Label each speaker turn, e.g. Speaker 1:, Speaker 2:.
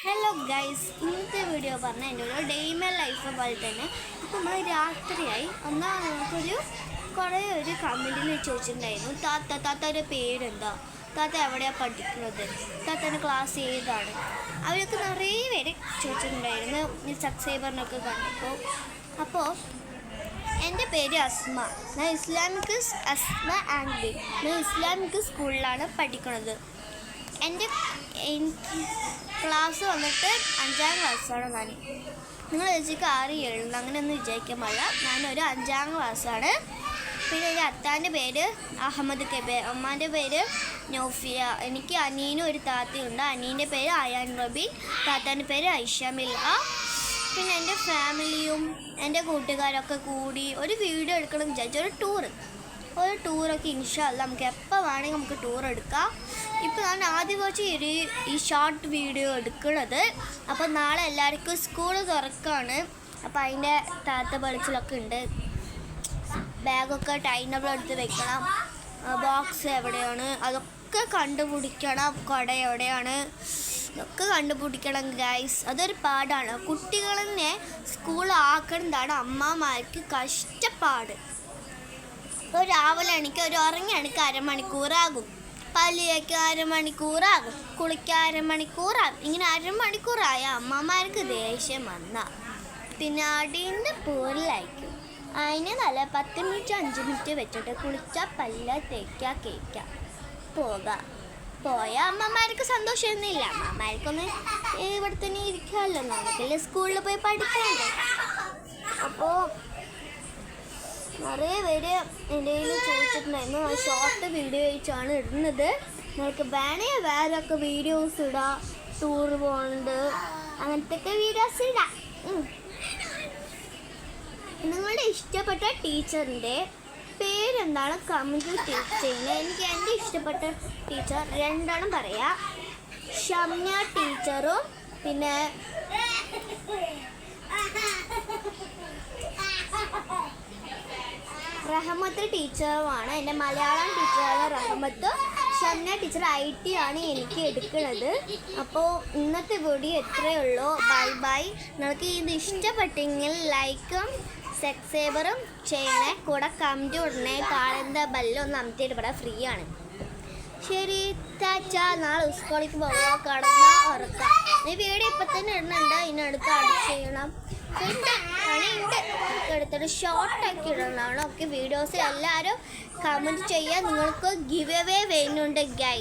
Speaker 1: Hello guys, ഇന്നത്തെ video പറഞ്ഞാൽ എൻ്റെ ഒരു ഡെയിമ ലൈഫ് പോലെ തന്നെ. ഇപ്പം നമ്മൾ രാത്രിയായി എന്നാൽ നമുക്കൊരു ഒരു കമൻറ്റിൽ ചോദിച്ചിട്ടുണ്ടായിരുന്നു, താത്തയുടെ പേരെന്താ, താത്ത എവിടെയാണ് പഠിക്കുന്നത്, താത്തൻ്റെ ക്ലാസ് ഏതാണ്. അവരൊക്കെ നിറയെ പേര് ചോദിച്ചിട്ടുണ്ടായിരുന്നു ഈ സബ്സ്ക്രൈബറിനൊക്കെ കണ്ടപ്പോൾ. അപ്പോൾ എൻ്റെ പേര് അസ്മ, ഞാൻ അസ്മ ആൻഡ് ബി. ഞാൻ ഇസ്ലാമിക് സ്കൂളിലാണ് പഠിക്കുന്നത്. എനിക്ക് ക്ലാസ് വന്നിട്ട് 5ാം ക്ലാസ്സാണ്. നിങ്ങൾ ചോദിച്ചിട്ട് 6, 7 അങ്ങനെയൊന്നും വിചാരിക്കാൻ പാടില്ല. ഞാനൊരു 5ാം ക്ലാസ്സാണ്. പിന്നെ എൻ്റെ അത്താൻ്റെ പേര് അഹമ്മദ് കബീർ, അമ്മാൻ്റെ പേര് നൗഫിയ. എനിക്ക് അനീനും ഒരു താത്തയുണ്ട്. അനീൻ്റെ പേര് അയാൻ റബീൻ, താത്താൻ്റെ പേര് ഐഷമില്ല. പിന്നെ എൻ്റെ ഫാമിലിയും എൻ്റെ കൂട്ടുകാരൊക്കെ കൂടി ഒരു വീഡിയോ എടുക്കണം വിചാരിച്ചു. ഒരു ടൂറൊക്കെ ഇൻഷാ അല്ലാഹ് നമുക്ക് എപ്പോൾ വേണമെങ്കിൽ നമുക്ക് ടൂർ എടുക്കാം. ഇപ്പോൾ ഞാൻ ആദ്യം വെച്ച് ഈ ഷോർട്ട് വീഡിയോ എടുക്കുന്നത്. അപ്പോൾ നാളെ എല്ലാവർക്കും സ്കൂൾ തുറക്കാണ്. അപ്പോൾ അതിൻ്റെ താത്ത പഠിച്ചിലൊക്കെ ഉണ്ട്. ബാഗൊക്കെ ടൈം ടേബിൾ എടുത്ത് വെക്കണം, ബോക്സ് എവിടെയാണ് അതൊക്കെ കണ്ടുപിടിക്കണം, കുട എവിടെയാണ് ഇതൊക്കെ കണ്ടുപിടിക്കണം ഗൈസ്. അതൊരു പാടാണ്. കുട്ടികളെ സ്കൂളാക്കുന്നതാണ് അമ്മമാർക്ക് കഷ്ടപ്പാട്. ഇപ്പോൾ രാവിലെ എനിക്ക് ഉറങ്ങി അരമണിക്കൂറാകും, പല്ല് തേക്കാൻ അരമണിക്കൂറാകും, കുളിക്കാൻ അരമണിക്കൂറാകും. ഇങ്ങനെ അരമണിക്കൂറായ അമ്മമാർക്ക് ദേഷ്യം വന്നാൽ പിന്നെ അടീൻ്റെ പോരിലായിരിക്കും. അതിന് നല്ല 10 മിനിറ്റ് 5 മിനിറ്റ് വെച്ചിട്ട് കുളിച്ചാൽ പല്ല തേക്കുക പോയാൽ അമ്മമാർക്ക് സന്തോഷമൊന്നുമില്ല. അമ്മമാർക്കൊന്ന് ഇവിടെ തന്നെ ഇരിക്കാമല്ലോ, നമുക്കല്ലേ സ്കൂളിൽ പോയി പഠിക്കാമല്ലോ. അപ്പോൾ നിറയെ പേര് എൻ്റെ കയ്യിൽ ചോദിച്ചിട്ടുണ്ടായിരുന്നു. ഷോർട്ട് വീഡിയോ വെച്ചാണ് ഇടുന്നത്. നിങ്ങൾക്ക് വേണമെങ്കിൽ വേറൊക്കെ വീഡിയോസ് ഇടാം, ടൂർ പോകുന്നുണ്ട് അങ്ങനത്തെ വീഡിയോസ് ഇടാം. നിങ്ങളുടെ ഇഷ്ടപ്പെട്ട ടീച്ചറിൻ്റെ പേരെന്താണ് കമൻറ്റിൽ ചെയ്യുന്നത്. എനിക്ക് എൻ്റെ ഇഷ്ടപ്പെട്ട ടീച്ചർ 2 പറയാം. ഷംന ടീച്ചറും പിന്നെ റഹമത്ത് ടീച്ചറുമാണ്. എൻ്റെ മലയാളം ടീച്ചറാണ് റഹമത്ത്. ഷംന ടീച്ചർ IT ആണ് എനിക്ക് എടുക്കുന്നത്. അപ്പോൾ ഇന്നത്തെ വീഡിയോ എത്രയേ ഉള്ളൂ. ബൈ. നിങ്ങൾക്ക് ഇത് ഇഷ്ടപ്പെട്ടെങ്കിൽ ലൈക്കും സബ്സ്ക്രൈബറും ചെയ്യണേ, കൂടെ കമൻറ്റ് ഇടണേ. കാണുന്ന ബെല്ലൊന്ന് അമർത്തിയിട്ട് ഇവിടെ ഫ്രീ ആണ്. ശരി, താച്ചാ. നാളെ സ്കൂളിലേക്ക് പോകാം, കടന്നാൽ ഉറക്കാം. ഈ വീഡിയോ ഇപ്പം തന്നെ ഇടുന്നുണ്ട്, ഇതിനടുത്ത് ചെയ്യണം. പണിയുണ്ട്, എടുത്തിട്ട് ഷോർട്ടാക്കി ഇടണം. ഒക്കെ വീഡിയോസ് എല്ലാവരും കമൻറ്റ് ചെയ്യാൻ. നിങ്ങൾക്ക് ഗിവ് അവേ വരുന്നുണ്ട് ഗൈസ്.